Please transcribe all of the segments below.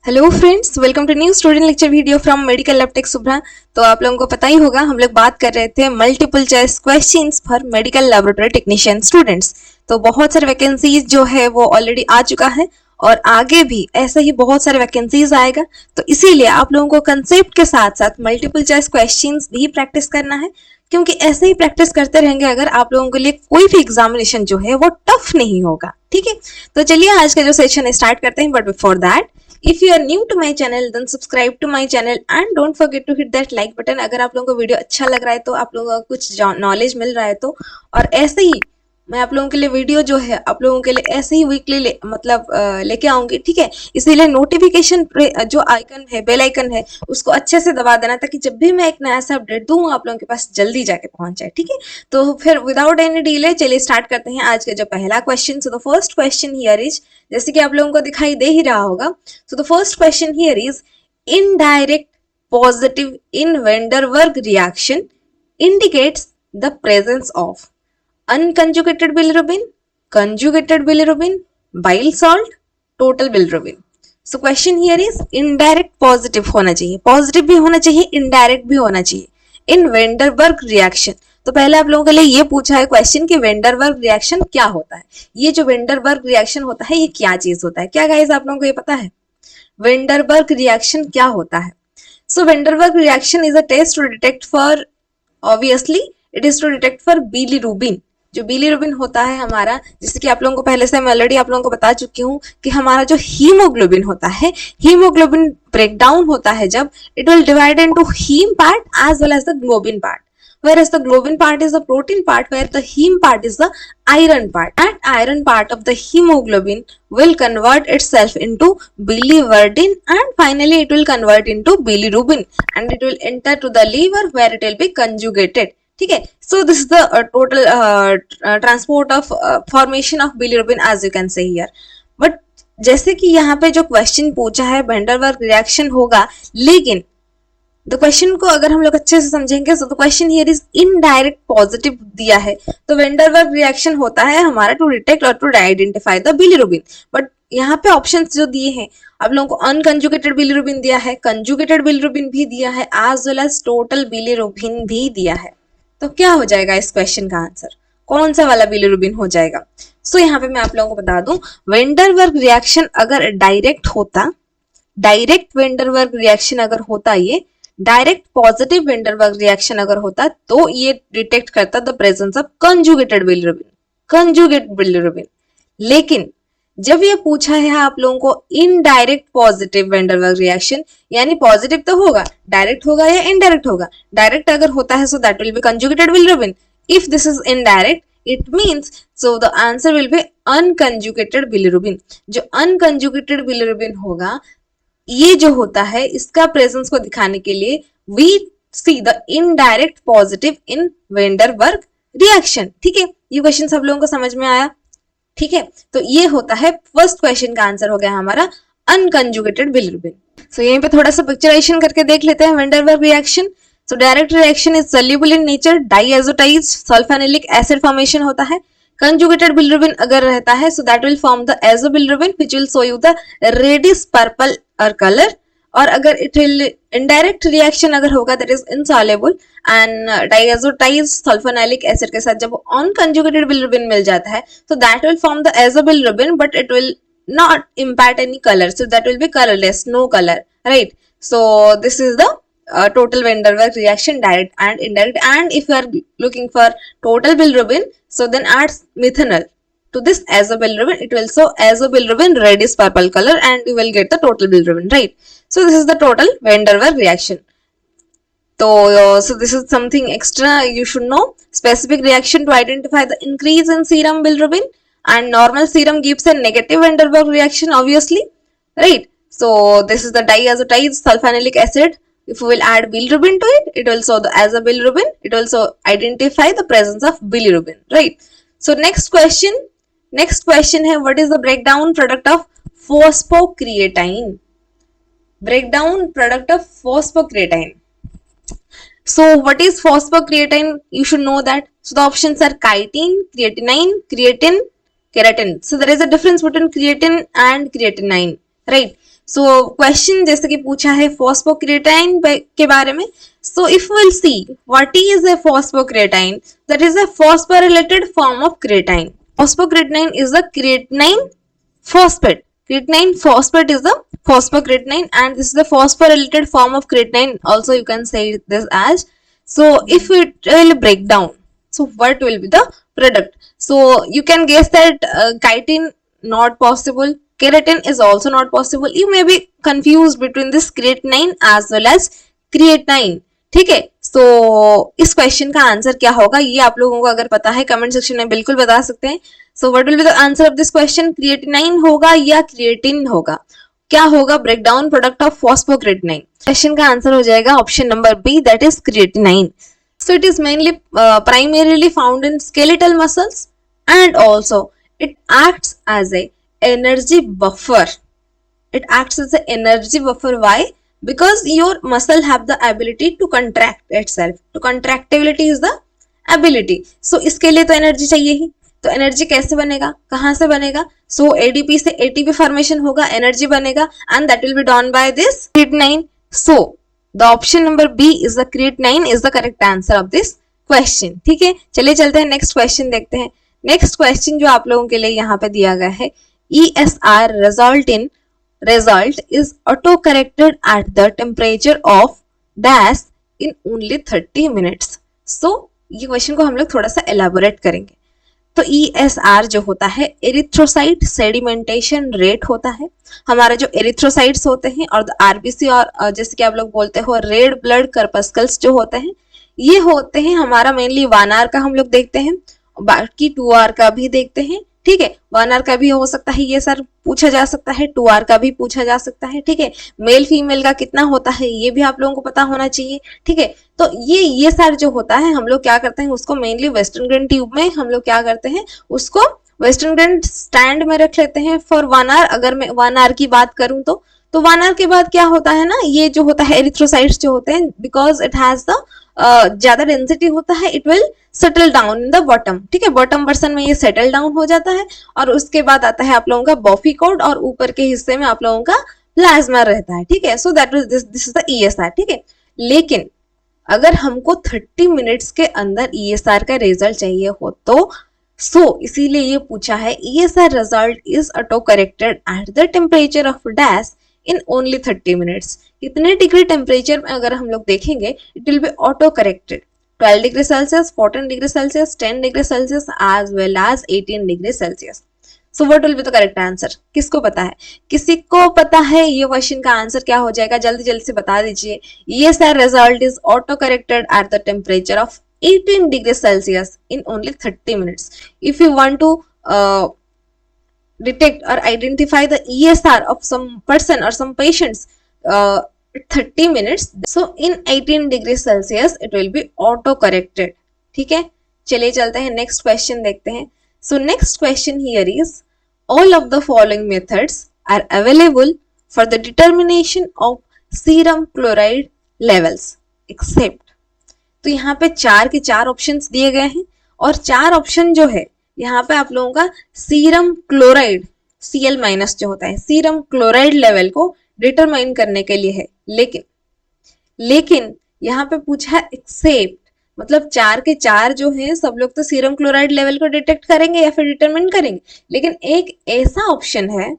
Hello friends, welcome to new student lecture video from medical lab tech Subra. तो आप लोगों को पता ही होगा, हम लोग बात कर रहे थे multiple choice questions for medical laboratory technician students. तो बहुत सारे वैकेंसीज जो है वो ऑलरेडी आ चुका है और आगे भी ऐसे ही बहुत सारे वैकेंसीज आएगा। तो इसीलिए आप लोगों को कंसेप्ट के साथ साथ मल्टीपल चॉइस क्वेश्चंस भी प्रैक्टिस करना है, क्योंकि ऐसे ही प्रैक्टिस करते रहेंगे अगर आप लोगों के लिए कोई भी एग्जामिनेशन जो है वो टफ नहीं होगा। ठीक है, तो चलिए आज का जो सेशन स्टार्ट करते हैं। But before that, if you are new to my channel then subscribe to my channel and don't forget to hit that like button। अगर आप लोगों को वीडियो अच्छा लग रहा है तो, आप लोगों को कुछ नॉलेज मिल रहा है तो, और ऐसे ही मैं आप लोगों के लिए वीडियो जो है आप लोगों के लिए ऐसे ही वीकली लेके आऊंगी। ठीक है, इसीलिए नोटिफिकेशन जो आइकन है, बेल आइकन है, उसको अच्छे से दबा देना ताकि जब भी मैं एक नया सा अपडेट दूं आप लोगों के पास जल्दी जाके पहुंच जाए। ठीक है, तो फिर विदाउट एनी डिले चलिए स्टार्ट करते हैं आज का जो पहला question. So the first question here is, जैसे कि आप लोगों को दिखाई दे ही रहा होगा, so the first question here is, indirect positive in वेंडरवर्ग reaction indicates the presence of unconjugated bilirubin, conjugated bilirubin, bile salt, total bilirubin। So question here is indirect positive होना चाहिए, पॉजिटिव भी होना चाहिए, इनडायरेक्ट भी होना चाहिए इन वेंडरबर्ग रिएक्शन। तो पहले आप लोगों के लिए ये पूछा है क्वेश्चन कि वेंडरबर्ग रिएक्शन क्या होता है। ये जो वेंडरबर्ग रिएक्शन होता है ये क्या चीज होता है? क्या गाइस आप लोगों को ये पता है वेंडरबर्ग रिएक्शन क्या होता है? So van den Bergh reaction is a test to detect for, obviously it is to detect for bilirubin. जो बिलिरुबिन होता है हमारा, जैसे कि आप लोगों को पहले से मैं ऑलरेडी आप लोगों को बता चुकी हूँ कि हमारा जो हीमोग्लोबिन होता है, हीमोग्लोबिन ब्रेकडाउन होता है जब, it will divide into heme part as well as the globin part, whereas the globin part is the protein part, where the heme part is the iron part. That iron part of the hemoglobin will convert itself into biliverdin and finally it will convert into bilirubin and it will enter to the liver where it will be conjugated। ठीक है, so this is the total transport of formation of bilirubin as you can say here। but जैसे कि यहाँ पे जो question पूछा है वेंडरबर्ग reaction होगा, लेकिन द क्वेश्चन को अगर हम लोग अच्छे से समझेंगे तो question here is indirect positive दिया है। तो वेंडरबर्ग रिएक्शन होता है हमारा टू डिटेक्ट और to identify the bilirubin. But यहाँ पे ऑप्शंस जो दिए हैं आप लोगों को, अनकंजुगेटेड बिलिरुबिन दिया है, कंजुगेटेड बिलिरुबिन भी दिया है, as well as total bilirubin भी दिया है। तो क्या हो जाएगा इस क्वेश्चन का आंसर? कौन सा वाला बिलिरुबिन हो जाएगा? सो यहाँ पे मैं आप लोगों को बता दूं, वेंडरबर्ग रिएक्शन अगर डायरेक्ट होता, डायरेक्ट वेंडरबर्ग रिएक्शन अगर होता, ये डायरेक्ट पॉजिटिव वेंडरबर्ग रिएक्शन अगर होता तो ये डिटेक्ट करता the presence of conjugated bilirubin, conjugated bilirubin. लेकिन जब ये पूछा है आप लोगों को इनडायरेक्ट पॉजिटिव वेंडरबर्ग रिएक्शन, यानी पॉजिटिव तो होगा, डायरेक्ट होगा या इनडायरेक्ट होगा। डायरेक्ट अगर होता है so that will B conjugated bilirubin. If this is indirect it means so the answer will be unconjugated bilirubin। जो unconjugated bilirubin होगा, ये जो होता है इसका प्रेजेंस को दिखाने के लिए we see the indirect positive in van den Bergh reaction. ठीक है, ये क्वेश्चन सब लोगों को समझ में आया? ठीक है, तो ये होता है फर्स्ट क्वेश्चन का आंसर हो गया हमारा अनकंजुगेटेड बिलिरुबिन। सो यहीं पे थोड़ा सा पिक्चराइजेशन करके देख लेते हैं van den Bergh reaction. So direct reaction is soluble in nature, diazotized sulphanilic acid formation होता है। कंजुगेटेड बिलिरुबिन अगर रहता है so that will form the azobilirubin which will show you the reddish purple और कलर। और अगर इट विल इनडायरेक्ट रिएक्शन अगर होगा that is insoluble and diazotized sulphanilic acid के साथ जब अनकंजुगेटेड बिलिरुबिन मिल जाता है so that will form the azobilirubin but it will not impart any color, so that will be colorless, no color, right? So this is the total Vanderbilt reaction, direct and indirect. And if you are looking for total bilirubin, so then add methanol to this azobilirubin, it will show azobilirubin reddish purple color and you will get the total bilirubin, right? So this is the total Vanderbilt reaction. So this is something extra you should know. Specific reaction to identify the increase in serum bilirubin, and normal serum gives a negative Vanderbilt reaction, obviously, right? So this is the diazotized sulfonilic acid. If we will add bilirubin to it, it will show the azobilirubin. It will also identify the presence of bilirubin, right? So next question है, what is the breakdown product of phosphocreatine? Breakdown product of phosphocreatine. So what is phosphocreatine? You should know that. So the options are chitin, creatinine, creatine, keratin. So there is a difference between creatine and creatinine, right? So question जैसे कि पूछा है phosphocreatine के बारे में. So if will see what is a phosphocreatine, that is a phosphorylated form of creatine. Phosphocreatine is the creatinine phosphate. Creatinine phosphate is the phosphocreatine, and this is the phosphorylated form of creatinine. Also, you can say this as. So, if it will break down, so what will be the product? So, you can guess that chitin not possible. Keratin is also not possible. You may be confused between this creatinine as well as creatinine. ठीक है. तो इस question का answer क्या होगा ये आप लोगों को अगर पता है कमेंट सेक्शन में बिल्कुल बता सकते हैं. So what will be the answer of this question? Creatinine होगा या क्रिएटिन होगा? क्या होगा? Breakdown product of phosphocreatinine. Question का आंसर हो जाएगा option number B, that is creatinine. So it is mainly primarily found in skeletal muscles, and also it acts as a energy buffer. It acts as an energy buffer. Why? Because your muscle have the ability to contract itself. तो contractibility is the ability. So इसके लिए तो energy चाहिए ही. तो energy कैसे बनेगा, कहां से बनेगा? सो एडीपी से एटीपी फॉर्मेशन होगा, एनर्जी बनेगा, and that will be done by this creatinine. So the option number B is the creatinine is the correct answer of this question. ठीक है, चलिए चलते हैं नेक्स्ट क्वेश्चन देखते हैं. नेक्स्ट क्वेश्चन जो आप लोगों के लिए यहाँ पे दिया गया है, ESR result is auto corrected at the temperature of dash in only 30 minutes. So ये क्वेश्चन को हम लोग थोड़ा सा एलाबोरेट करेंगे. तो ESR जो होता है एरिथ्रोसाइट सेडिमेंटेशन रेट होता है. हमारा जो एरिथ्रोसाइट्स होते हैं और आरबीसी और जैसे कि आप लोग बोलते हो रेड ब्लड कर्पस्कल्स जो होते हैं, ये होते हैं हमारा मेनली 1 आवर का हम लोग देखते हैं, बाकी 2 आवर का भी देखते हैं. ठीक है, 1 आवर का भी हो सकता है ये सर पूछा जा सकता है, 2 आवर का भी पूछा जा सकता है. ठीक है, मेल फीमेल का कितना होता है ये भी आप लोगों को पता होना चाहिए. ठीक है, तो ये सर जो होता है हम लोग क्या करते हैं उसको मेनली वेस्टर्न ग्रेन ट्यूब में हम लोग क्या करते हैं उसको वेस्टर्न ग्रेन स्टैंड में रख लेते हैं फॉर 1 आवर. अगर मैं 1 आवर की बात करूं तो 1 आवर के बाद क्या होता है ना, ये जो होता है एरिथ्रोसाइट्स जो होते हैं, बिकॉज इट हैज द ज्यादा डेंसिटी होता है, it will settle down in the bottom. ठीक है, बॉटम पर्सन में ये सेटल डाउन हो जाता है, और उसके बाद आता है आप लोगों का बॉफी कोड, और ऊपर के हिस्से में आप लोगों का प्लाज्मा रहता है. ठीक है, so that is this is the ESR. ठीक है, लेकिन अगर हमको 30 मिनट्स के अंदर ESR का रिजल्ट चाहिए हो तो इसीलिए ये पूछा है ESR result is auto corrected at the temperature of dash in only 30 minutes. कितने डिग्री टेम्परेचर में अगर हम लोग देखेंगे, it will be auto corrected 12 degree Celsius, 14 degree Celsius, 10 degree Celsius as well as 18 degree Celsius. So what will be the correct answer? किसको पता है? किसी को पता है ये क्वेश्चन का आंसर क्या हो जाएगा? जल्दी जल्दी से बता दीजिए. ESR result is auto corrected at the temperature of 18 degree Celsius in only 30 minutes. If you want to detect or identify the ESR of some person or some patients 30 minutes, so in 18 degree Celsius it will be auto corrected. ठीक है, चलिए चलते हैं next question देखते हैं. So next question here is, all of the following methods are available for the determination of serum chloride levels except. तो यहाँ पे 4 के 4 ऑप्शंस दिए गए हैं, और 4 ऑप्शन जो है यहाँ पे आप लोगों का सीरम क्लोराइड Cl- जो होता है सीरम क्लोराइड लेवल को डिटरमाइन करने के लिए है. लेकिन यहाँ पे पूछा है एक्सेप्ट, मतलब 4 के 4 जो है सब लोग तो सीरम क्लोराइड लेवल को डिटेक्ट करेंगे या फिर डिटरमाइन करेंगे, लेकिन एक ऐसा ऑप्शन है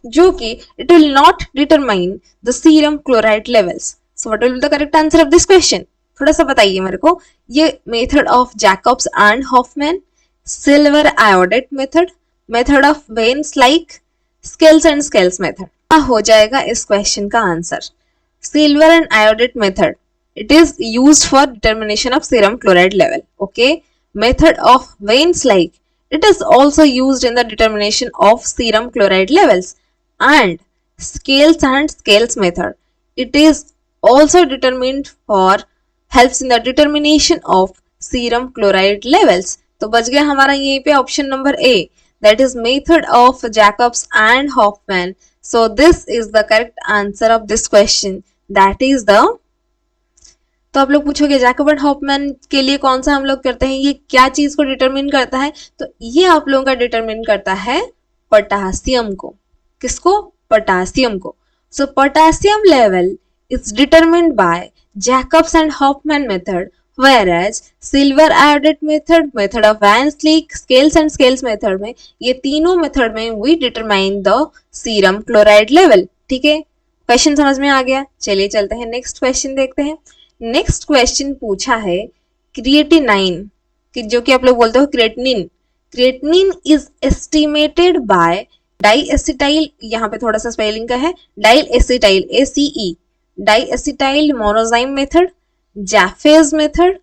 जो कि it will not determine the serum chloride levels. So what will be the correct answer of this question? थोड़ा सा बताइए मेरे को. ये method of Jacobs and Hoffman, silver iodate method, method of Vance like, scales and scales method. क्या हो जाएगा इस क्वेश्चन का answer? Silver and iodate method, it is used for determination of serum chloride level. Okay, method of veins like, it is also used in the determination of serum chloride levels. And scales method, it is also determined for helps in the determination of serum chloride levels. तो बच गया हमारा यहीं पे option number A, that is method of Jacobs and Hoffman. So this is the correct answer of this question. That is the. तो आप लोग पूछोगे जैकब एंड हॉफमैन के लिए कौन सा हम लोग करते हैं, ये क्या चीज को डिटरमिन करता है? तो ये आप लोगों का डिटरमिन करता है पोटासियम को. किसको? पोटासियम को. So potassium level is determined by Jacobs and Hoffman method, whereas silver iodide method, method of Van Slyke, scales and scales method में ये तीनों मेथड में we determine the serum chloride level. ठीक है, question समझ में आ गया. चलिए चलते हैं नेक्स्ट क्वेश्चन देखते हैं. नेक्स्ट क्वेश्चन पूछा है क्रिएटिनाइन, कि जो कि आप लोग बोलते हो creatinine. Creatinine is estimated by diacetyl, यहाँ पे थोड़ा सा स्पेलिंग का है, diacetyl ACE, diacetyl monoxime method, Jaffe's method,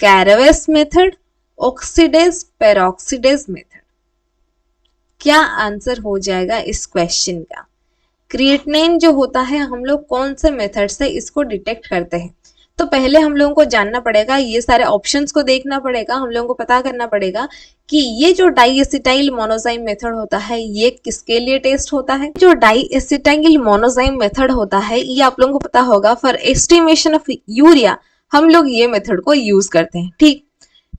Caraway's method, oxidase peroxidase method. क्या आंसर हो जाएगा इस क्वेश्चन का? क्रिएटिनिन जो होता है हम लोग कौन से मेथड से इसको डिटेक्ट करते हैं? तो पहले हम लोगों को जानना पड़ेगा, ये सारे ऑप्शंस को देखना पड़ेगा, हम लोगों को पता करना पड़ेगा कि ये जो डाइएसिटाइल मोनोजाइम मेथड होता है ये किसके लिए टेस्ट होता है. जो डाइएसिटाइल मोनोजाइम मेथड होता है ये आप लोगों को पता होगा, फॉर एस्टिमेशन ऑफ यूरिया हम लोग ये मेथड को यूज करते हैं. ठीक,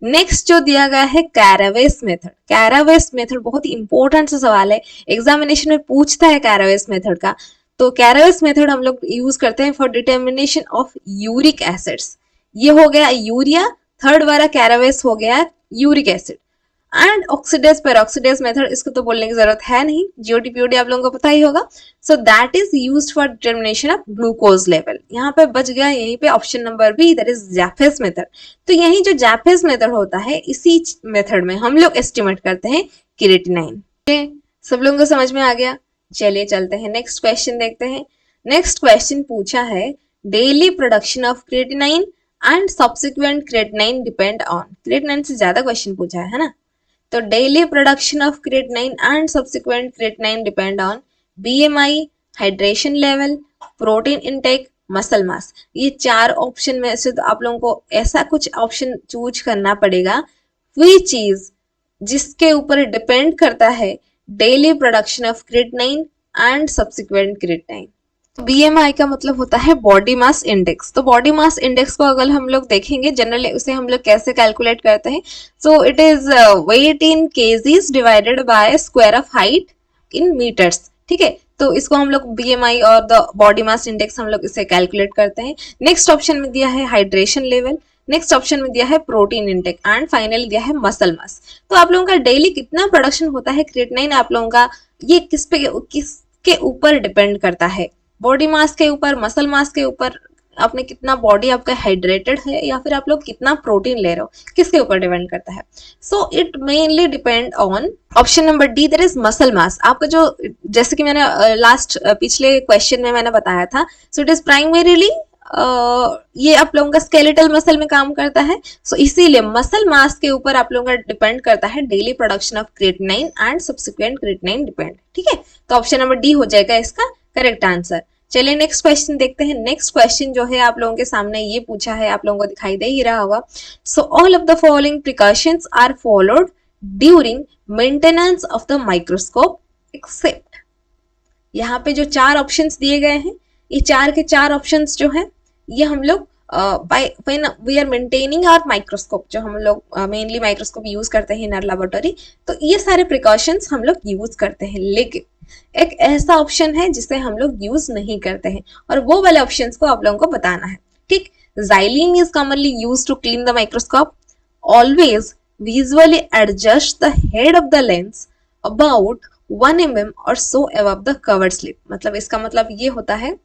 नेक्स्ट जो दिया गया है कैरावेस मेथड. कैरावेस मेथड बहुत ही इंपॉर्टेंट सा सवाल है, एग्जामिनेशन में पूछता है कैरावेस मेथड का. तो कैरावेस मेथड हम लोग यूज करते हैं for determination of uric acids. ये हो गया यूरिया, थर्ड वाला कैरावेस हो गया uric acid. And oxidase peroxidase method, इसको तो बोलने की जरूरत है नहीं, जीओडी पीओडी आप लोगों को पता ही होगा. So that is used for determination of glucose level. यहाँ पे बच गया यहीं पे option number B, that is Jaffe's method. तो यही जो जैफेज मेथड होता है इसी मेथड में हम लोग एस्टिमेट करते हैं क्रिएटिनाइन. सब लोगों को समझ में आ गया. चलिए चलते हैं नेक्स्ट क्वेश्चन देखते हैं. नेक्स्ट क्वेश्चन पूछा है daily production of creatinine and subsequent creatinine depend on. Creatinine से ज्यादा क्वेश्चन पूछा है ना. तो daily production of creatinine and subsequent creatinine depend on BMI, hydration level, protein intake, muscle mass. ये चार ऑप्शन में से तो आप लोगों को ऐसा कुछ ऑप्शन चूज करना पड़ेगा वही चीज जिसके ऊपर डिपेंड करता है daily production of creatinine and subsequent creatinine. BMI का मतलब होता है बॉडी मास इंडेक्स. तो बॉडी मास इंडेक्स को अगर हम लोग देखेंगे जनरली उसे हम लोग कैसे कैलकुलेट करते हैं. So it is weight in kgs divided by square of height in metres. ठीक है, तो इसको हम लोग BMI और द बॉडी मास इंडेक्स हम लोग इसे कैलकुलेट करते हैं. नेक्स्ट ऑप्शन में दिया है हाइड्रेशन लेवल, नेक्स्ट ऑप्शन में दिया है प्रोटीन इंटेक एंड फाइनली दिया है मसल मास. तो आप लोगों का डेली कितना प्रोडक्शन होता है क्रिएटिनाइन आप लोगों का ये किसके ऊपर डिपेंड करता है? बॉडी मास के ऊपर, मसल मास के ऊपर, आपने कितना बॉडी आपका हाइड्रेटेड है या फिर आप लोग कितना प्रोटीन ले रहे हो, किसके ऊपर डिपेंड करता है? So it mainly depend on option number D, that is muscle mass. आपका जो, जैसे कि मैंने लास्ट पिछले क्वेश्चन में मैंने बताया था, सो इट इज प्राइमरीली ये आप लोगों का स्केलेटल मसल में काम करता है. सो इसीलिए मसल मास के ऊपर आप लोगों का डिपेंड करता है daily production of creatinine and subsequent creatinine depend. ठीक है, तो ऑप्शन नंबर डी हो जाएगा इसका करेक्ट आंसर. चलिए नेक्स्ट क्वेश्चन देखते हैं. नेक्स्ट क्वेश्चन जो है आप लोगों के सामने ये पूछा है, आप लोगों को दिखाई दे ही रहा होगा. So all of the following precautions are followed during maintenance of the microscope except. यहाँ पे जो चार ऑप्शंस दिए गए हैं, ये चार के चार ऑप्शंस जो है ये हम लोग when we are maintaining our microscope, जो हम लोग मेनली माइक्रोस्कोप यूज करते हैं इन आवर लेबोरेटरी, तो ये सारे प्रिकॉशंस हम लोग यूज करते हैं. लेकिन एक ऐसा ऑप्शन है जिसे हम लोग यूज नहीं करते हैं और वो वाले ऑप्शंस को आप लोगों को बताना है. ठीक, xylene is commonly used to clean the microscope. Always visually adjust the head of the lens about 1 mm or so above the cover slip. मतलब इसका मतलब ये होता है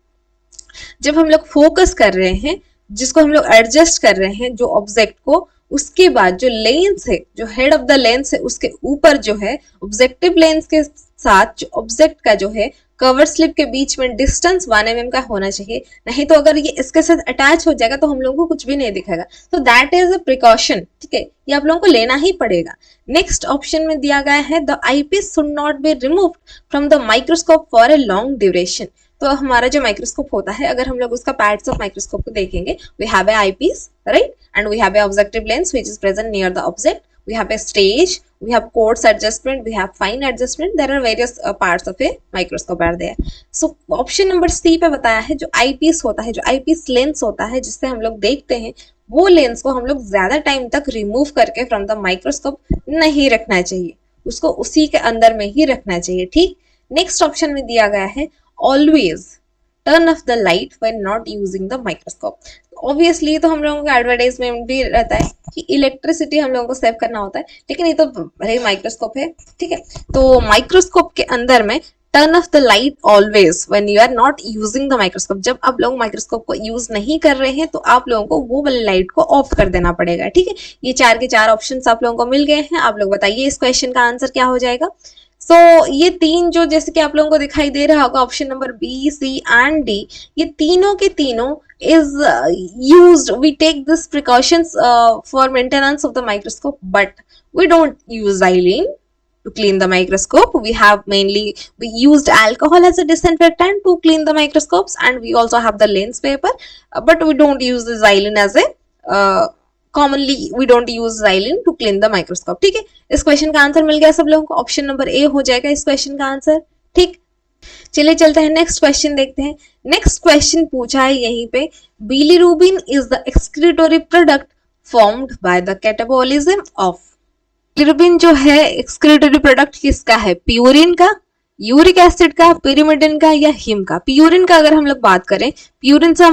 जब हम लोग फोकस कर रहे हैं, जिसको हम लोग एडजस्ट कर रहे हैं जो ऑब्जेक्ट को, उसके बाद जो लेंस है, जो हेड ऑफ द लेंस है उसके ऊपर जो है ऑब्जेक्टिव लेंस के साथ जो ऑब्जेक्ट का जो है कवर स्लिप के बीच में डिस्टेंस 1 mm का होना चाहिए. नहीं तो अगर ये इसके साथ अटैच हो जाएगा तो हम लोगों को कुछ भी नहीं दिखेगा. तो दैट इज अ प्रिकॉशन. ठीक है, ये आप लोगों को लेना ही पड़ेगा. नेक्स्ट ऑप्शन में दिया गया है the eyepiece should not be removed from the microscope for a long duration. तो हमारा जो माइक्रोस्कोप होता है, अगर हम लोग उसका पार्ट्स ऑफ माइक्रोस्कोप को देखेंगे, we have a eyepiece, right, and we have a objective lens which is present near the object. We have a stage, we have coarse adjustment, we have fine adjustment. There are various parts of a microscope are there. So option number C पे बताया है जो eyepiece होता है, जो eyepiece lens होता है जिससे हम लोग देखते हैं, वो लेंस को हम लोग ज्यादा टाइम तक रिमूव करके फ्रॉम द माइक्रोस्कोप नहीं रखना चाहिए, उसको उसी के अंदर में ही रखना चाहिए. ठीक, नेक्स्ट ऑप्शन में दिया गया है always turn off the light when not using the microscope. Obviously तो हम लोगों का एडवर्टाइजमेंट भी रहता है कि इलेक्ट्रिसिटी हम लोगों को सेव करना होता है, लेकिन ये तो भले माइक्रोस्कोप है, ठीक है। तो माइक्रोस्कोप के अंदर में turn off the light always when you are not using the microscope, जब आप लोग माइक्रोस्कोप को यूज नहीं कर रहे हैं तो आप लोगों को वो वाली लाइट को ऑफ कर देना पड़ेगा, ठीक है। ये 4 के 4 ऑप्शंस आप लोगों को मिल गए हैं। आप लोग बताइए इस क्वेश्चन का आंसर क्या हो जाएगा। सो ये 3 जो जैसे कि आप लोगों को दिखाई दे रहा होगा option number B, C and D, ये तीनों के तीनों is used, we take this precautions for maintenance of the microscope, but we don't use xylene to clean the microscope. We used alcohol as a disinfectant to clean the microscopes, and we also have the lens paper, but we don't use the xylene as a commonly we don't use xylene to clean the microscope, ठीक है। इस question का answer मिल गया सब लोगों को, option number A हो जाएगा इस क्वेश्चन का आंसर, ठीक। चलिए चलते हैं नेक्स्ट क्वेश्चन देखते हैं। नेक्स्ट क्वेश्चन पूछा है यहीं पे, bilirubin is the एक्सक्रीटोरी product formed by the catabolism of. Bilirubin जो है एक्सक्रीटोरी प्रोडक्ट किसका है, प्यूरिन का, यूरिक एसिड का, पिरिमिडिन का या हिम का। प्यूरिन का अगर हम लोग बात करें, प्यूरिन से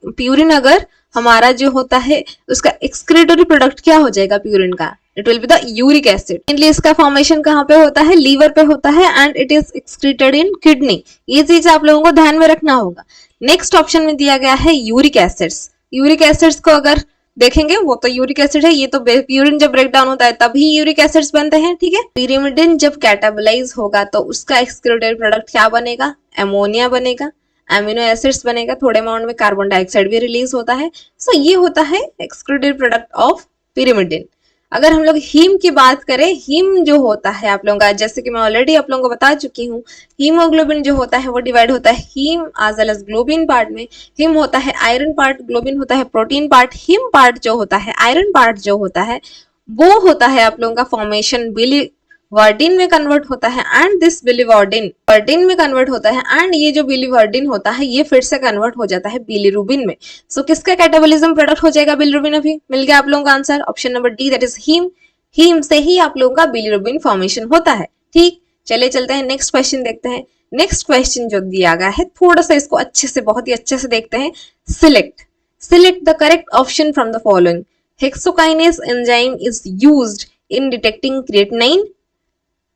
प्यूरिन अगर हमारा जो होता है उसका एक्सक्रीटोरी प्रोडक्ट क्या हो जाएगा प्यूरिन का, it will be the uric acid. Mainly इसका फॉर्मेशन कहाँ पे होता है, लीवर पे होता है, and it is excreted in kidney. ये चीज आप लोगों को ध्यान में रखना होगा। नेक्स्ट ऑप्शन में दिया गया है यूरिक एसिड्स। यूरिक एसिड्स को अगर देखेंगे वो तो यूरिक एसिड है, ये तो प्यूरिन जब ब्रेक डाउन होता है तभी यूरिक एसिड्स बनते हैं, ठीक है। पिरिमिडिन जब कैटाबोलाइज होगा तो उसका एक्सक्रीटोरी प्रोडक्ट क्या बनेगा, एमोनिया बनेगा, एमिनो एसिड्स बनेगा, थोड़े अमाउंट में कार्बन डाइऑक्साइड भी रिलीज होता है। सो ये होता है एक्सक्रीटोरी प्रोडक्ट ऑफ पिरिमिडिन। अगर हम लोग हीम की बात करें, हीम जो होता है आप लोगों का, जैसे कि मैं ऑलरेडी आप लोगों को बता चुकी हूँ, हीमोग्लोबिन जो होता है वो डिवाइड होता है heme as well as globin part में। हीम होता है आयरन पार्ट, ग्लोबिन होता है प्रोटीन पार्ट। हीम पार्ट जो होता है, आयरन पार्ट जो होता है वो होता है आप लोगों का फॉर्मेशन बिलीवर्डिन में कन्वर्ट होता है, एंड दिस बिलीवर्डिन वर्डिन में कन्वर्ट होता है, एंड ये जो बिलीवर्डिन होता है ये फिर से कन्वर्ट हो जाता है बिलीरुबिन में। सो किसका कैटाबोलिज्म प्रोडक्ट हो जाएगा बिलीरुबिन, अभी मिल गया आप लोगों का answer, option number D, that is heme. Heme से ही आप लोगों का बिलीरुबिन फॉर्मेशन होता है, ठीक। चलिए चलते हैं नेक्स्ट क्वेश्चन देखते हैं। नेक्स्ट क्वेश्चन जो दिया गया है थोड़ा सा इसको अच्छे से, बहुत ही अच्छे से देखते हैं। Select the correct option from the following. Hexokinase enzyme is used in detecting creatinine,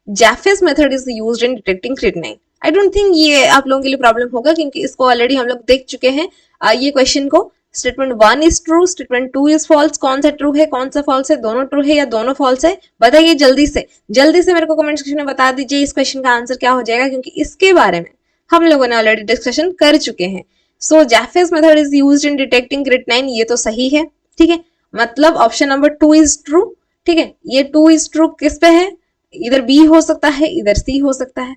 Jaffe's method is used in detecting creatinine. I don't think ये आप लोगों के लिए प्रॉब्लम होगा क्योंकि इसको ऑलरेडी हम लोग देख चुके हैं ये क्वेश्चन को। Statement 1 is true, statement 2 is false. कौन सा ट्रू है, कौन सा फॉल्स है, दोनों ट्रू है या दोनों फॉल्स है, बताइए जल्दी से मेरे को कमेंट सेक्शन में बता दीजिए इस क्वेश्चन का आंसर क्या हो जाएगा, क्योंकि इसके बारे में हम लोगों ने ऑलरेडी डिस्कशन कर चुके हैं। So Jaffe's method is used in detecting creatinine, ये तो सही है, ठीक है। मतलब ऑप्शन नंबर 2 इज ट्रू, ठीक है। ये 2 इज ट्रू किस पे है, इधर बी हो सकता है, इधर सी हो सकता है,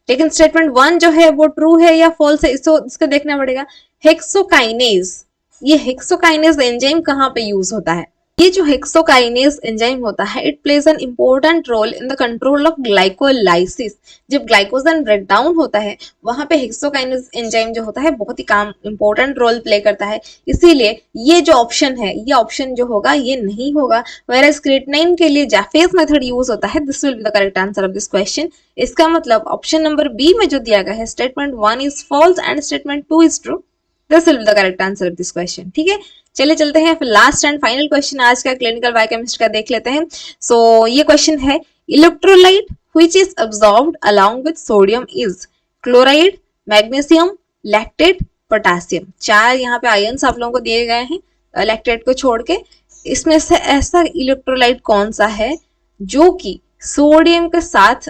लेकिन स्टेटमेंट 1 जो है वो ट्रू है या फॉल्स है इसको देखना पड़ेगा। हेक्सोकाइनेज, ये हेक्सोकाइनेज एंजाइम कहाँ पे यूज होता है, ये जो हेक्सोकाइनेज एंजाइम होता है it plays an important role in the control of glycolysis. जब ग्लाइकोजन ब्रेक डाउन होता है वहां पे हेक्सोकाइनेज एंजाइम जो होता है बहुत ही काम इंपॉर्टेंट रोल प्ले करता है, इसीलिए ये जो ऑप्शन है ये ऑप्शन जो होगा ये नहीं होगा। वेयरएज क्रिएटिनिन के लिए जैफेस मेथड यूज होता है। This will be the correct answer of this question. इसका मतलब ऑप्शन नंबर बी में जो दिया गया है statement 1 is false and statement 2 is true. This will be the correct answer of this question, ठीक है। चलिए चलते हैं फिर लास्ट एंड फाइनल क्वेश्चन आज का क्लिनिकल बायोकेमिस्ट्री का देख लेते हैं। सो ये क्वेश्चन है, electrolyte which is absorbed along with sodium is chloride, magnesium, lactate, potassium. 4 यहाँ पे आयन्स आप लोगों को दिए गए हैं लैक्टेट को छोड़ के। इसमें से ऐसा इलेक्ट्रोलाइट कौन सा है जो कि सोडियम के साथ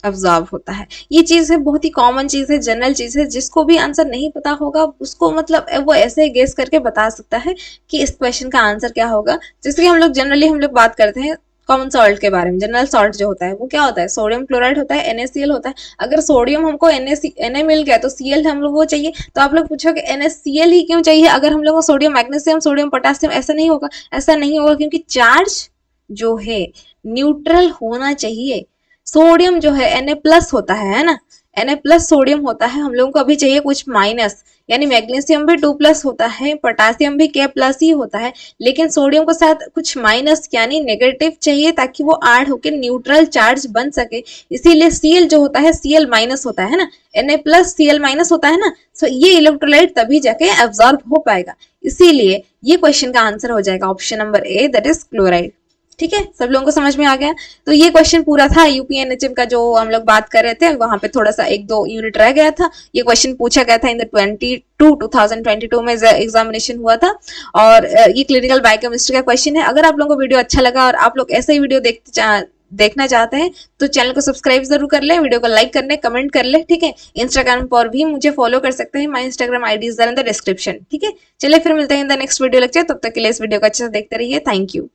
अब्जॉर्ब होता है। ये चीज है, बहुत ही कॉमन चीज है, जनरल चीज है, जिसको भी आंसर नहीं पता होगा उसको मतलब वो ऐसे गेस करके बता सकता है कि इस क्वेश्चन का आंसर क्या होगा। जैसे कि हम लोग बात करते हैं कॉमन सॉल्ट के बारे में। जनरल सॉल्ट जो होता है वो क्या होता है, सोडियम क्लोराइड होता है, NaCl होता है। अगर सोडियम हमको Na मिल गया तो Cl हम लोग वो चाहिए, तो आप लोग पूछोगे NaCl ही क्यों चाहिए अगर हम लोग को सोडियम, मैग्नीशियम, सोडियम, पोटेशियम, ऐसा नहीं होगा क्योंकि चार्ज जो है न्यूट्रल होना चाहिए। सोडियम जो है Na+ होता है ना, Na+ सोडियम होता है, हम लोगों को अभी चाहिए कुछ माइनस, यानी मैग्नीशियम भी 2+ होता है, पोटासियम भी K+ ही होता है, लेकिन सोडियम के साथ कुछ माइनस यानी नेगेटिव चाहिए ताकि वो ऐड होकर न्यूट्रल चार्ज बन सके। इसीलिए Cl जो होता है Cl- होता है ना, Na+Cl- होता है ना, सो ये इलेक्ट्रोलाइट तभी जाके एब्जॉर्ब हो पाएगा। इसीलिए ये क्वेश्चन का आंसर हो जाएगा option number A, that is chloride. ठीक है, सब लोगों को समझ में आ गया। तो ये क्वेश्चन पूरा था यूपीएनएचएम का जो हम लोग बात कर रहे थे, वहां पे थोड़ा सा 1-2 यूनिट रह गया था। ये क्वेश्चन पूछा गया था इन द 2022 में एग्जामिनेशन हुआ था, और ये क्लिनिकल बायोकेमिस्ट्री का क्वेश्चन है। अगर आप लोगों को वीडियो अच्छा लगा और आप लोग ऐसे ही वीडियो देखना चाहते हैं तो चैनल को सब्सक्राइब जरूर कर ले, वीडियो को लाइक कर ले, कमेंट कर ले। ठीक है, इंस्टाग्राम पर भी मुझे फॉलो कर सकते हैं, my Instagram ID is there in the description. ठीक है, चलिए फिर मिलते हैं in the next video lecture. तब तक के लिए इस वीडियो को अच्छे से देखते रहिए। Thank you.